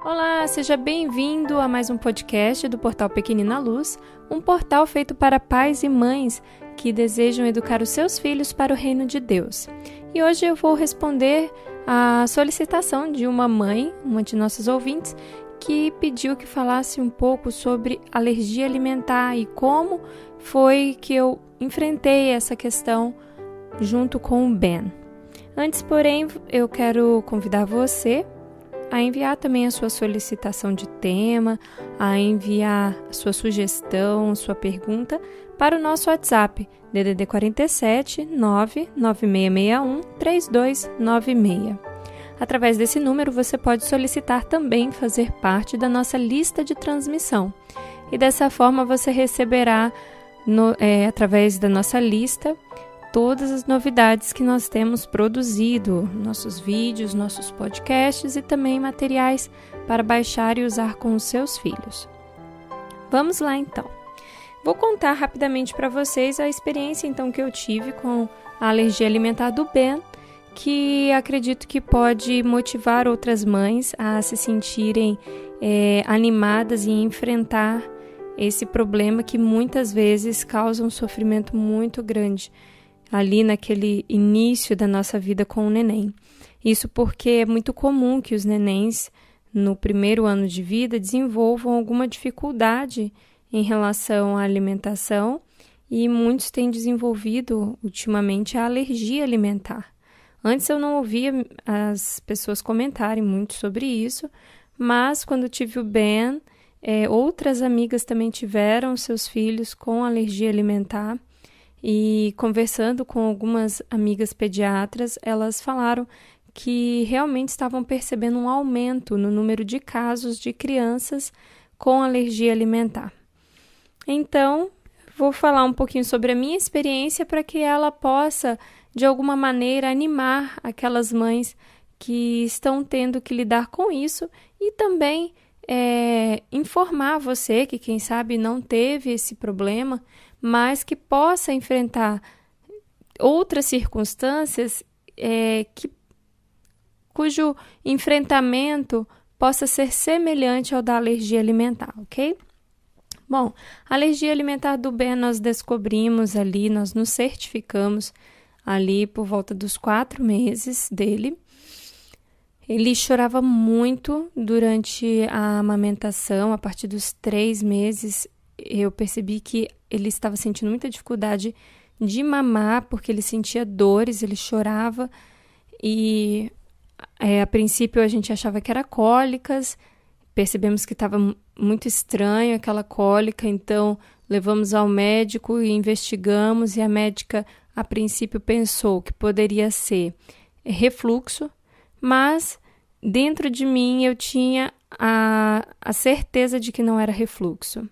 Olá, seja bem-vindo a mais um podcast do Portal Pequenina Luz, um portal feito para pais e mães que desejam educar os seus filhos para o reino de Deus. E hoje eu vou responder a solicitação de uma mãe, uma de nossas ouvintes, que pediu que falasse um pouco sobre alergia alimentar e como foi que eu enfrentei essa questão junto com o Ben. Antes, porém, eu quero convidar você a enviar também a sua solicitação de tema, a enviar a sua sugestão, sua pergunta para o nosso WhatsApp, DDD 47 99661 3296. Através desse número, você pode solicitar também fazer parte da nossa lista de transmissão. E dessa forma, você receberá, através da nossa lista, todas as novidades que nós temos produzido, nossos vídeos, nossos podcasts e também materiais para baixar e usar com os seus filhos. Vamos lá então. Vou contar rapidamente para vocês a experiência então que eu tive com a alergia alimentar do Ben, que acredito que pode motivar outras mães a se sentirem animadas e enfrentar esse problema que muitas vezes causa um sofrimento muito grande ali naquele início da nossa vida com o neném. Isso porque é muito comum que os nenéns, no primeiro ano de vida, desenvolvam alguma dificuldade em relação à alimentação e muitos têm desenvolvido, ultimamente, a alergia alimentar. Antes eu não ouvia as pessoas comentarem muito sobre isso, mas quando tive o Ben, outras amigas também tiveram seus filhos com alergia alimentar. E conversando com algumas amigas pediatras, elas falaram que realmente estavam percebendo um aumento no número de casos de crianças com alergia alimentar. Então, vou falar um pouquinho sobre a minha experiência para que ela possa, de alguma maneira, animar aquelas mães que estão tendo que lidar com isso e também informar você que, quem sabe, não teve esse problema, mas que possa enfrentar outras circunstâncias cujo enfrentamento possa ser semelhante ao da alergia alimentar, ok? Bom, a alergia alimentar do Ben nós descobrimos ali, nós nos certificamos ali por volta dos 4 meses dele. Ele chorava muito durante a amamentação. A partir dos 3 meses, eu percebi que ele estava sentindo muita dificuldade de mamar, porque ele sentia dores, ele chorava. E a princípio a gente achava que era cólicas, percebemos que estava muito estranho aquela cólica, então levamos ao médico e investigamos, e a médica a princípio pensou que poderia ser refluxo, mas dentro de mim eu tinha a certeza de que não era refluxo.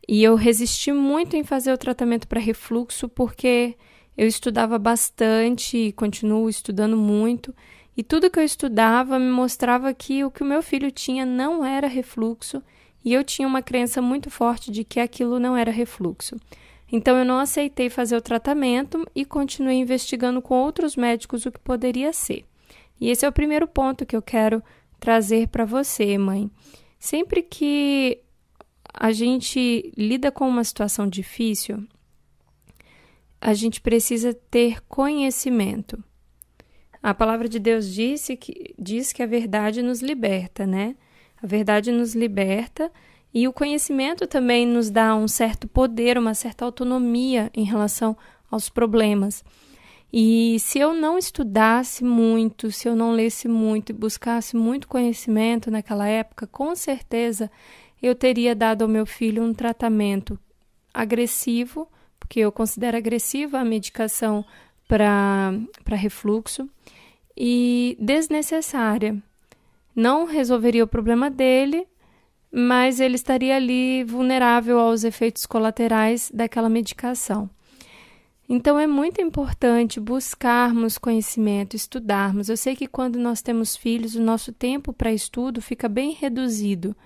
E eu resisti muito em fazer o tratamento para refluxo porque eu estudava bastante e continuo estudando muito. E tudo que eu estudava me mostrava que o que o meu filho tinha não era refluxo. E eu tinha uma crença muito forte de que aquilo não era refluxo. Então eu não aceitei fazer o tratamento e continuei investigando com outros médicos o que poderia ser. E esse é o primeiro ponto que eu quero trazer para você, mãe. Sempre que a gente lida com uma situação difícil, a gente precisa ter conhecimento. A palavra de Deus diz que a verdade nos liberta, né? A verdade nos liberta e o conhecimento também nos dá um certo poder, uma certa autonomia em relação aos problemas. E se eu não estudasse muito, se eu não lesse muito e buscasse muito conhecimento naquela época, com certeza eu teria dado ao meu filho um tratamento agressivo, porque eu considero agressiva a medicação para refluxo, e desnecessária. Não resolveria o problema dele, mas ele estaria ali vulnerável aos efeitos colaterais daquela medicação. Então, é muito importante buscarmos conhecimento, estudarmos. Eu sei que quando nós temos filhos, o nosso tempo para estudo fica bem reduzido.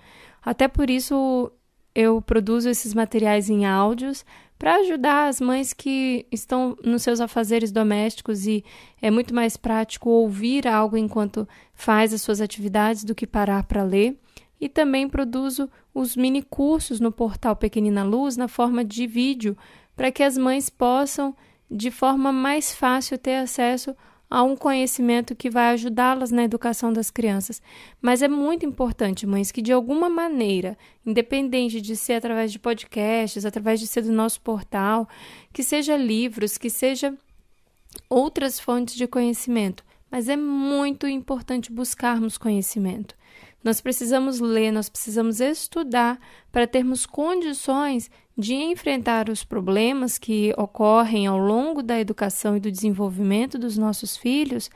Até por isso, eu produzo esses materiais em áudios para ajudar as mães que estão nos seus afazeres domésticos e é muito mais prático ouvir algo enquanto faz as suas atividades do que parar para ler. E também produzo os mini cursos no portal Pequenina Luz na forma de vídeo, para que as mães possam, de forma mais fácil, ter acesso a um conhecimento que vai ajudá-las na educação das crianças. Mas é muito importante, mães, que de alguma maneira, independente de ser através de podcasts, através de ser do nosso portal, que seja livros, que seja outras fontes de conhecimento, mas é muito importante buscarmos conhecimento. Nós precisamos ler, nós precisamos estudar para termos condições de enfrentar os problemas que ocorrem ao longo da educação e do desenvolvimento dos nossos filhos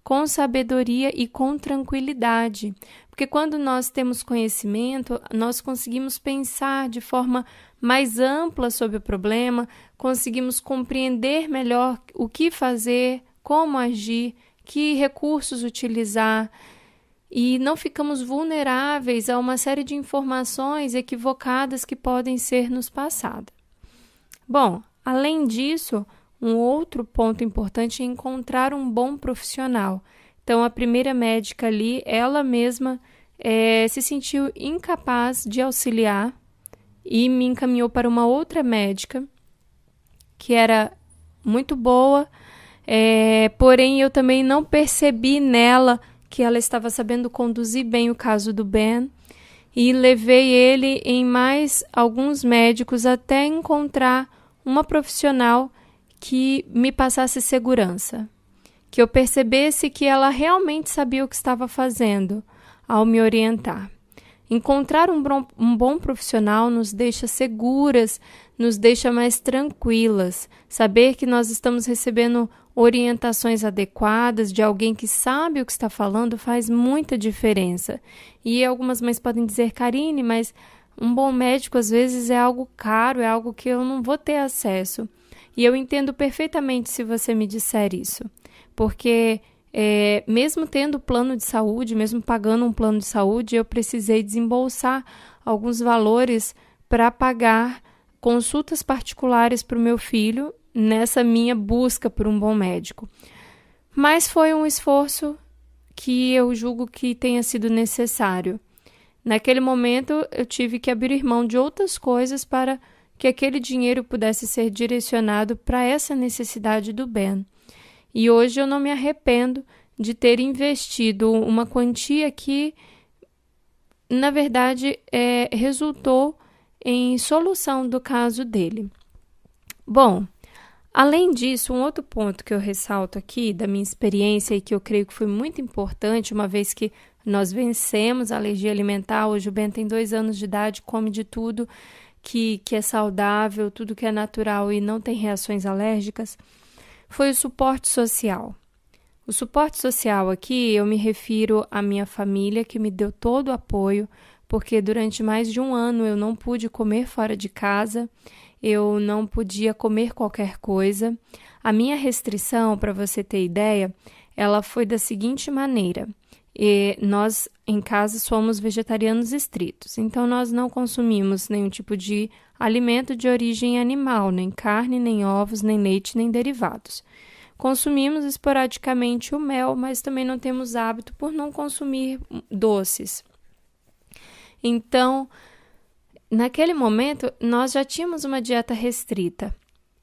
com sabedoria e com tranquilidade. Porque quando nós temos conhecimento, nós conseguimos pensar de forma mais ampla sobre o problema, conseguimos compreender melhor o que fazer, como agir, que recursos utilizar, e não ficamos vulneráveis a uma série de informações equivocadas que podem ser nos passadas. Bom, além disso, um outro ponto importante é encontrar um bom profissional. Então, a primeira médica ali, ela mesma se sentiu incapaz de auxiliar e me encaminhou para uma outra médica que era muito boa, porém eu também não percebi nela que ela estava sabendo conduzir bem o caso do Ben, e levei ele em mais alguns médicos até encontrar uma profissional que me passasse segurança, que eu percebesse que ela realmente sabia o que estava fazendo ao me orientar. Encontrar um bom profissional nos deixa seguras, nos deixa mais tranquilas. Saber que nós estamos recebendo orientações adequadas de alguém que sabe o que está falando faz muita diferença. E algumas mães podem dizer, Karine, mas um bom médico às vezes é algo caro, é algo que eu não vou ter acesso. E eu entendo perfeitamente se você me disser isso, porque mesmo tendo plano de saúde, mesmo pagando um plano de saúde, eu precisei desembolsar alguns valores para pagar consultas particulares para o meu filho nessa minha busca por um bom médico. Mas foi um esforço que eu julgo que tenha sido necessário. Naquele momento, eu tive que abrir mão de outras coisas para que aquele dinheiro pudesse ser direcionado para essa necessidade do Ben. E hoje eu não me arrependo de ter investido uma quantia que, na verdade, resultou em solução do caso dele. Bom, além disso, um outro ponto que eu ressalto aqui da minha experiência e que eu creio que foi muito importante, uma vez que nós vencemos a alergia alimentar, hoje o Ben tem 2 anos de idade, come de tudo que é saudável, tudo que é natural e não tem reações alérgicas, foi o suporte social. O suporte social aqui, eu me refiro à minha família, que me deu todo o apoio, porque durante mais de 1 ano eu não pude comer fora de casa, eu não podia comer qualquer coisa. A minha restrição, para você ter ideia, ela foi da seguinte maneira. Nós, em casa, somos vegetarianos estritos, então nós não consumimos nenhum tipo de alimento de origem animal, nem carne, nem ovos, nem leite, nem derivados. Consumimos esporadicamente o mel, mas também não temos hábito por não consumir doces. Então, naquele momento, nós já tínhamos uma dieta restrita.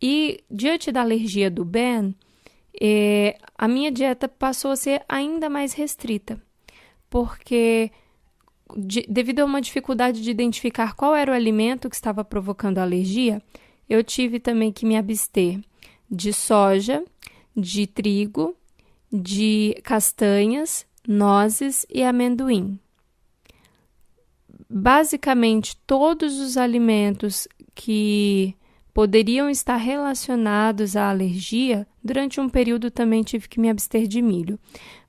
E, diante da alergia do Ben, a minha dieta passou a ser ainda mais restrita, porque devido a uma dificuldade de identificar qual era o alimento que estava provocando a alergia, eu tive também que me abster de soja, de trigo, de castanhas, nozes e amendoim. Basicamente, todos os alimentos que poderiam estar relacionados à alergia, durante um período também tive que me abster de milho.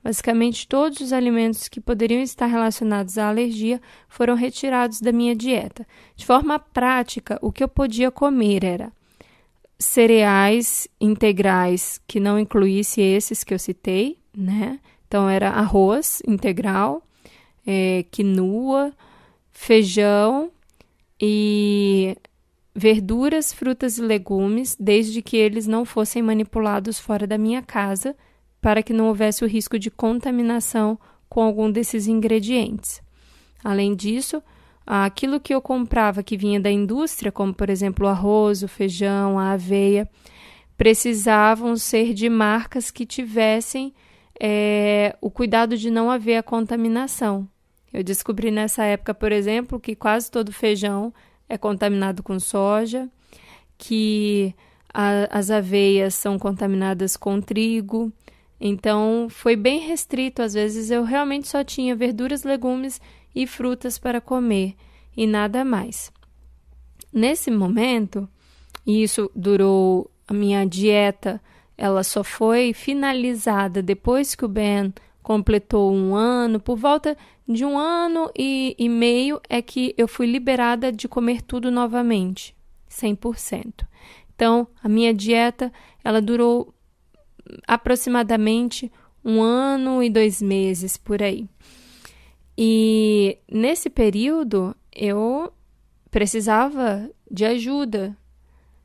Basicamente, todos os alimentos que poderiam estar relacionados à alergia foram retirados da minha dieta. De forma prática, o que eu podia comer era cereais integrais que não incluísse esses que eu citei, né? Então, era arroz integral, quinoa, feijão e verduras, frutas e legumes, desde que eles não fossem manipulados fora da minha casa, para que não houvesse o risco de contaminação com algum desses ingredientes. Além disso, aquilo que eu comprava que vinha da indústria, como por exemplo o arroz, o feijão, a aveia, precisavam ser de marcas que tivessem o cuidado de não haver a contaminação. Eu descobri nessa época, por exemplo, que quase todo feijão é contaminado com soja, que as aveias são contaminadas com trigo. Então, foi bem restrito. Às vezes, eu realmente só tinha verduras, legumes e frutas para comer e nada mais. Nesse momento, e isso durou, a minha dieta, ela só foi finalizada depois que o Ben completou 1 ano. Por volta de 1 ano e meio é que eu fui liberada de comer tudo novamente, 100%. Então, a minha dieta, ela durou aproximadamente 1 ano e 2 meses, por aí. E nesse período, eu precisava de ajuda.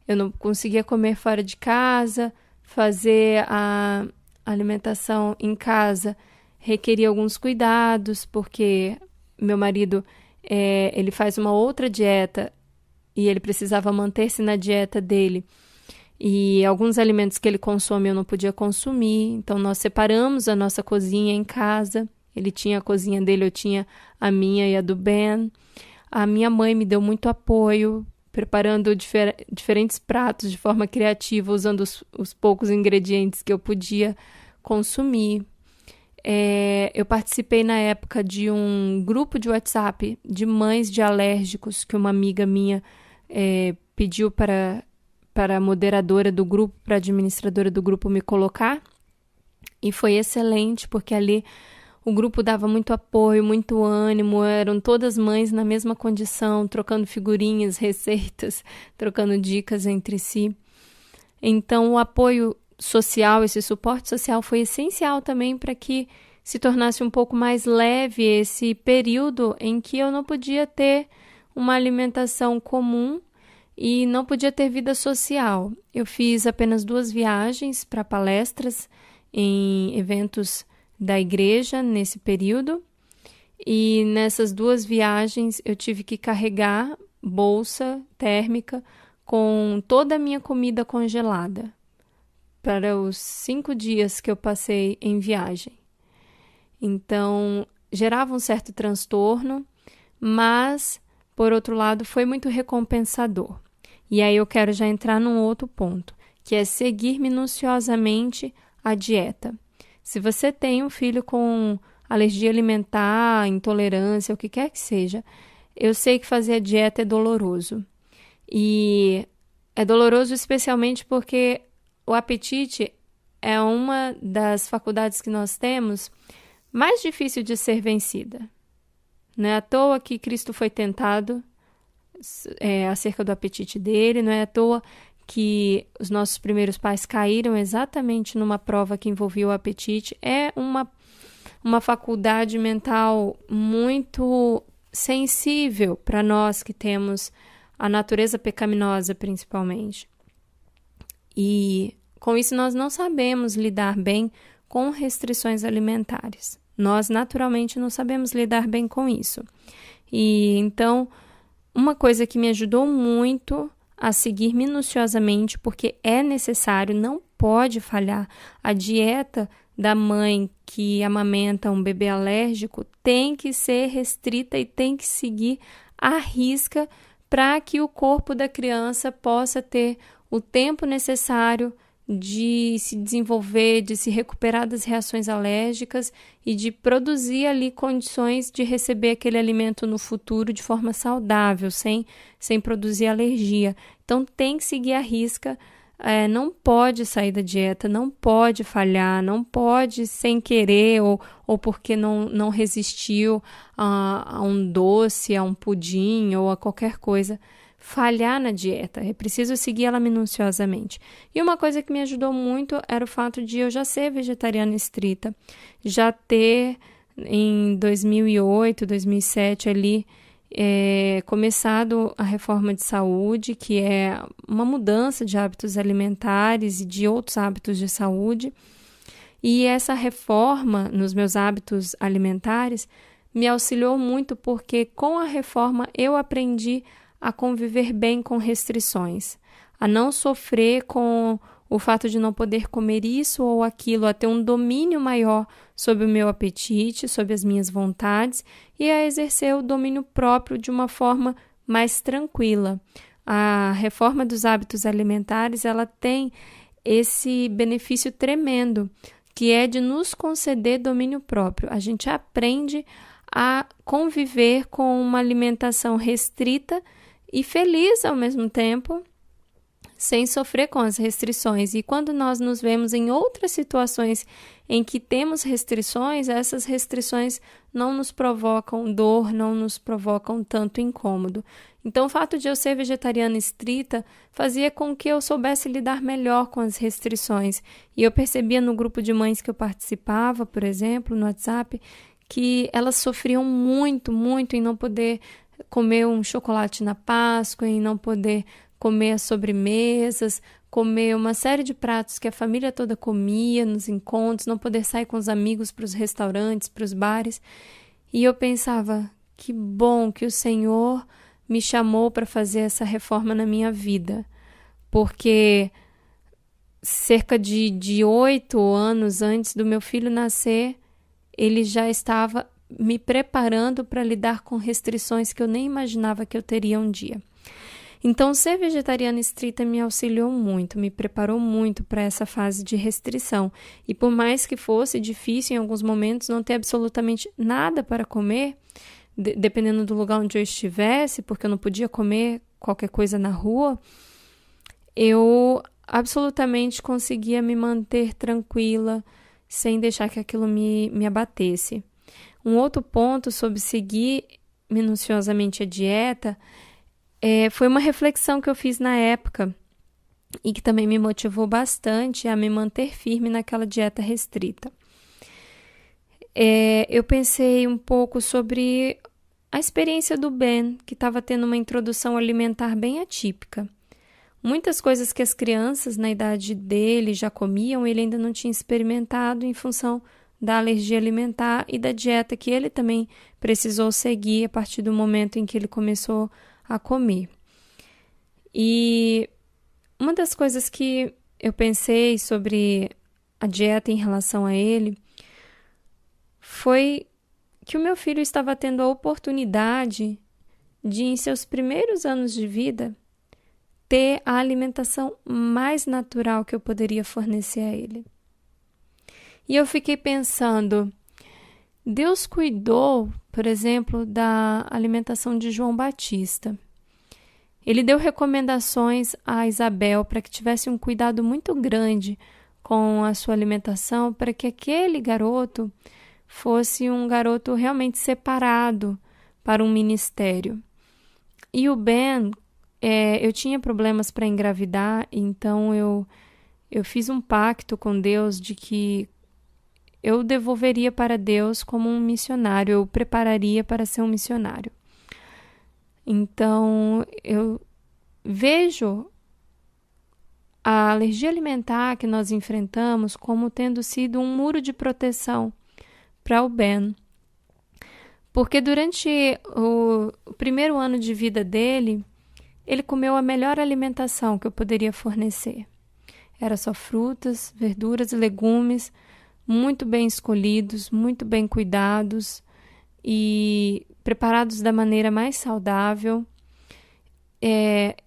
Eu não conseguia comer fora de casa, fazer a alimentação em casa requeria alguns cuidados, porque meu marido ele faz uma outra dieta e ele precisava manter-se na dieta dele. E alguns alimentos que ele consome eu não podia consumir, então nós separamos a nossa cozinha em casa. Ele tinha a cozinha dele, eu tinha a minha e a do Ben. A minha mãe me deu muito apoio, preparando diferentes pratos de forma criativa, usando os poucos ingredientes que eu podia consumir. Eu participei na época de um grupo de WhatsApp de mães de alérgicos que uma amiga minha pediu para a moderadora do grupo, para a administradora do grupo me colocar. E foi excelente, porque ali o grupo dava muito apoio, muito ânimo, eram todas mães na mesma condição, trocando figurinhas, receitas, trocando dicas entre si. Então, o apoio social, esse suporte social foi essencial também para que se tornasse um pouco mais leve esse período em que eu não podia ter uma alimentação comum e não podia ter vida social. Eu fiz apenas 2 viagens para palestras em eventos da igreja nesse período, e nessas 2 viagens eu tive que carregar bolsa térmica com toda a minha comida congelada para os 5 dias que eu passei em viagem. Então, gerava um certo transtorno, mas, por outro lado, foi muito recompensador. E aí eu quero já entrar num outro ponto, que é seguir minuciosamente a dieta. Se você tem um filho com alergia alimentar, intolerância, o que quer que seja, eu sei que fazer a dieta é doloroso. E é doloroso especialmente porque o apetite é uma das faculdades que nós temos mais difícil de ser vencida. Não é à toa que Cristo foi tentado acerca do apetite dele, não é à toa que os nossos primeiros pais caíram exatamente numa prova que envolvia o apetite. É uma faculdade mental muito sensível para nós que temos a natureza pecaminosa, principalmente. E com isso nós não sabemos lidar bem com restrições alimentares. Nós naturalmente não sabemos lidar bem com isso. E então, uma coisa que me ajudou muito a seguir minuciosamente, porque é necessário, não pode falhar. A dieta da mãe que amamenta um bebê alérgico tem que ser restrita e tem que seguir à risca para que o corpo da criança possa ter o tempo necessário de se desenvolver, de se recuperar das reações alérgicas e de produzir ali condições de receber aquele alimento no futuro de forma saudável, sem produzir alergia. Então tem que seguir à risca, não pode sair da dieta, não pode falhar, não pode sem querer ou porque não resistiu a um doce, a um pudim ou a qualquer coisa, falhar na dieta. É preciso seguir ela minuciosamente. E uma coisa que me ajudou muito era o fato de eu já ser vegetariana estrita, já ter em 2008, 2007 ali, começado a reforma de saúde, que é uma mudança de hábitos alimentares e de outros hábitos de saúde. E essa reforma nos meus hábitos alimentares me auxiliou muito porque com a reforma eu aprendi a conviver bem com restrições, a não sofrer com o fato de não poder comer isso ou aquilo, a ter um domínio maior sobre o meu apetite, sobre as minhas vontades e a exercer o domínio próprio de uma forma mais tranquila. A reforma dos hábitos alimentares, ela tem esse benefício tremendo, que é de nos conceder domínio próprio. A gente aprende a conviver com uma alimentação restrita e feliz ao mesmo tempo, sem sofrer com as restrições. E quando nós nos vemos em outras situações em que temos restrições, essas restrições não nos provocam dor, não nos provocam tanto incômodo. Então, o fato de eu ser vegetariana estrita fazia com que eu soubesse lidar melhor com as restrições. E eu percebia no grupo de mães que eu participava, por exemplo, no WhatsApp, que elas sofriam muito, muito em não poder comer um chocolate na Páscoa, em não poder comer as sobremesas, comer uma série de pratos que a família toda comia nos encontros, não poder sair com os amigos para os restaurantes, para os bares. E eu pensava, que bom que o Senhor me chamou para fazer essa reforma na minha vida, porque cerca de 8 anos antes do meu filho nascer, ele já estava me preparando para lidar com restrições que eu nem imaginava que eu teria um dia. Então, ser vegetariana estrita me auxiliou muito, me preparou muito para essa fase de restrição. E por mais que fosse difícil em alguns momentos não ter absolutamente nada para comer, dependendo do lugar onde eu estivesse, porque eu não podia comer qualquer coisa na rua, eu absolutamente conseguia me manter tranquila, sem deixar que aquilo me abatesse. Um outro ponto sobre seguir minuciosamente a dieta foi uma reflexão que eu fiz na época e que também me motivou bastante a me manter firme naquela dieta restrita. Eu pensei um pouco sobre a experiência do Ben, que estava tendo uma introdução alimentar bem atípica. Muitas coisas que as crianças na idade dele já comiam, ele ainda não tinha experimentado em função da alergia alimentar e da dieta que ele também precisou seguir a partir do momento em que ele começou a comer. E uma das coisas que eu pensei sobre a dieta em relação a ele foi que o meu filho estava tendo a oportunidade de, em seus primeiros anos de vida, ter a alimentação mais natural que eu poderia fornecer a ele. E eu fiquei pensando, Deus cuidou, por exemplo, da alimentação de João Batista. Ele deu recomendações a Isabel para que tivesse um cuidado muito grande com a sua alimentação, para que aquele garoto fosse um garoto realmente separado para um ministério. E o Ben, eu tinha problemas para engravidar, então eu fiz um pacto com Deus de que eu devolveria para Deus como um missionário, eu prepararia para ser um missionário. Então, eu vejo a alergia alimentar que nós enfrentamos como tendo sido um muro de proteção para o Ben. Porque durante o primeiro ano de vida dele, ele comeu a melhor alimentação que eu poderia fornecer. Era só frutas, verduras e legumes, muito bem escolhidos, muito bem cuidados e preparados da maneira mais saudável.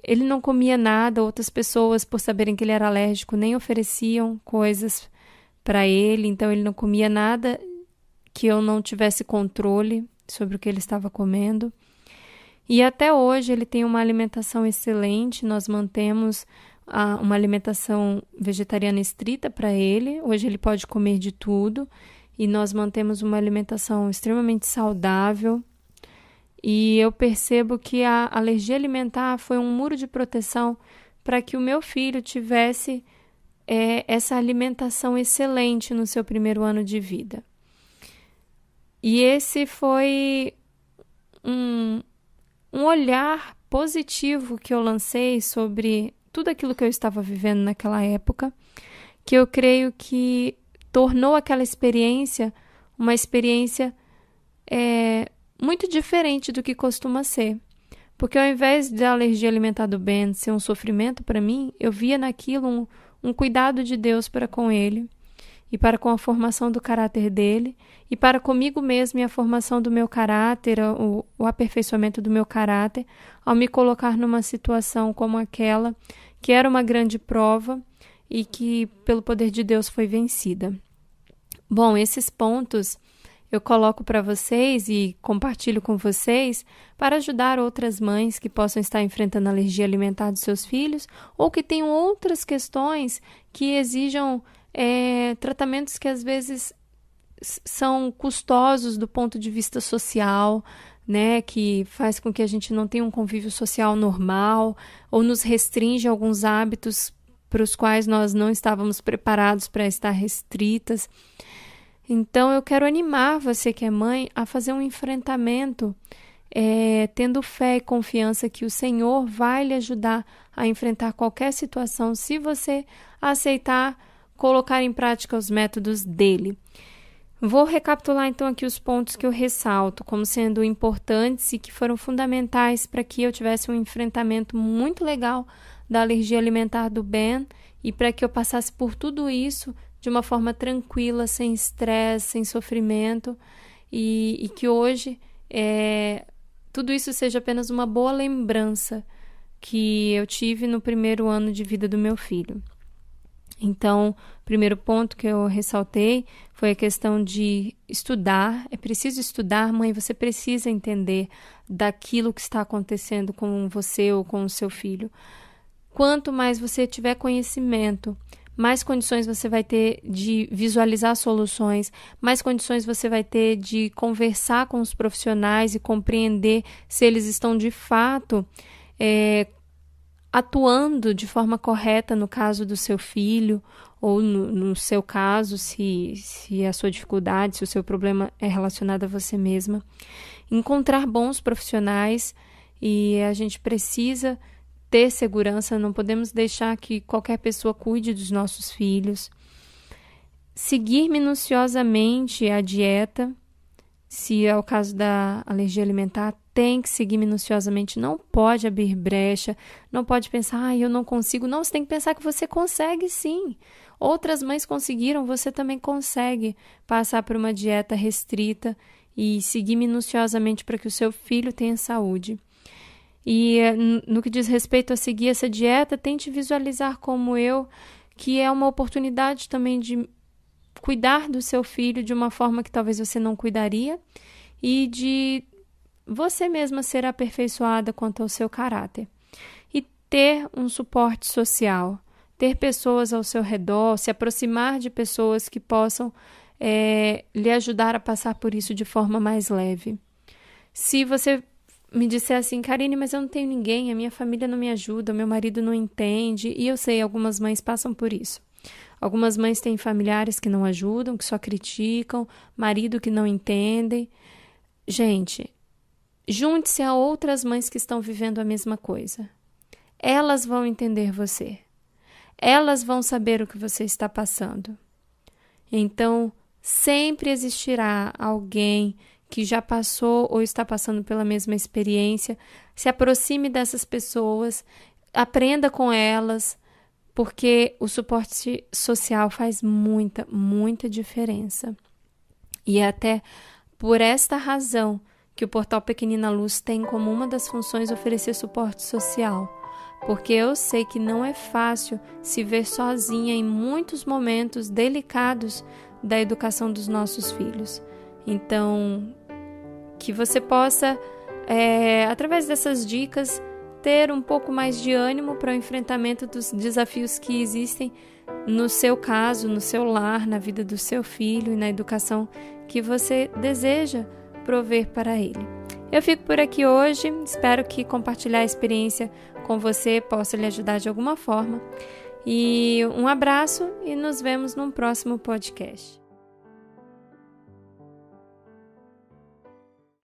Ele não comia nada, outras pessoas, por saberem que ele era alérgico, nem ofereciam coisas para ele, então ele não comia nada que eu não tivesse controle sobre o que ele estava comendo. E até hoje ele tem uma alimentação excelente, nós mantemos uma alimentação vegetariana estrita para ele. Hoje ele pode comer de tudo e nós mantemos uma alimentação extremamente saudável. E eu percebo que a alergia alimentar foi um muro de proteção para que o meu filho tivesse essa alimentação excelente no seu primeiro ano de vida. E esse foi um olhar positivo que eu lancei sobre tudo aquilo que eu estava vivendo naquela época, que eu creio que tornou aquela experiência uma experiência muito diferente do que costuma ser. Porque ao invés da alergia alimentar do Ben ser um sofrimento para mim, eu via naquilo um cuidado de Deus para com ele, e para com a formação do caráter dele, e para comigo mesmo e a formação do meu caráter, o aperfeiçoamento do meu caráter, ao me colocar numa situação como aquela, que era uma grande prova e que, pelo poder de Deus, foi vencida. Bom, esses pontos eu coloco para vocês e compartilho com vocês para ajudar outras mães que possam estar enfrentando alergia alimentar dos seus filhos ou que tenham outras questões que exijam tratamentos que às vezes são custosos do ponto de vista social, né, que faz com que a gente não tenha um convívio social normal ou nos restringe alguns hábitos para os quais nós não estávamos preparados para estar restritas. Então, eu quero animar você que é mãe a fazer um enfrentamento, tendo fé e confiança que o Senhor vai lhe ajudar a enfrentar qualquer situação, se você aceitar colocar em prática os métodos dele. Vou recapitular então aqui os pontos que eu ressalto como sendo importantes e que foram fundamentais para que eu tivesse um enfrentamento muito legal da alergia alimentar do Ben e para que eu passasse por tudo isso de uma forma tranquila, sem estresse, sem sofrimento e que hoje tudo isso seja apenas uma boa lembrança que eu tive no primeiro ano de vida do meu filho. Então, o primeiro ponto que eu ressaltei foi a questão de estudar. É preciso estudar, mãe, você precisa entender daquilo que está acontecendo com você ou com o seu filho. Quanto mais você tiver conhecimento, mais condições você vai ter de visualizar soluções, mais condições você vai ter de conversar com os profissionais e compreender se eles estão de fato atuando de forma correta no caso do seu filho, ou no seu caso, se a sua dificuldade, se o seu problema é relacionado a você mesma. Encontrar bons profissionais, e a gente precisa ter segurança, não podemos deixar que qualquer pessoa cuide dos nossos filhos. Seguir minuciosamente a dieta, se é o caso da alergia alimentar, tem que seguir minuciosamente, não pode abrir brecha, não pode pensar, eu não consigo. Não, você tem que pensar que você consegue sim. Outras mães conseguiram, você também consegue passar por uma dieta restrita e seguir minuciosamente para que o seu filho tenha saúde. E no que diz respeito a seguir essa dieta, tente visualizar como eu, que é uma oportunidade também de cuidar do seu filho de uma forma que talvez você não cuidaria e de você mesma ser aperfeiçoada quanto ao seu caráter. E ter um suporte social, ter pessoas ao seu redor, se aproximar de pessoas que possam lhe ajudar a passar por isso de forma mais leve. Se você me disser assim, Karine, mas eu não tenho ninguém, a minha família não me ajuda, o meu marido não entende, e eu sei, algumas mães passam por isso. Algumas mães têm familiares que não ajudam, que só criticam, marido que não entendem. Gente, junte-se a outras mães que estão vivendo a mesma coisa. Elas vão entender você. Elas vão saber o que você está passando. Então, sempre existirá alguém que já passou ou está passando pela mesma experiência. Se aproxime dessas pessoas, aprenda com elas, porque o suporte social faz muita, muita diferença. E é até por esta razão que o Portal Pequenina Luz tem como uma das funções oferecer suporte social, porque eu sei que não é fácil se ver sozinha em muitos momentos delicados da educação dos nossos filhos. Então, que você possa, através dessas dicas, ter um pouco mais de ânimo para o enfrentamento dos desafios que existem no seu caso, no seu lar, na vida do seu filho e na educação que você deseja prover para ele. Eu fico por aqui hoje, espero que compartilhar a experiência com você possa lhe ajudar de alguma forma. E um abraço e nos vemos num próximo podcast.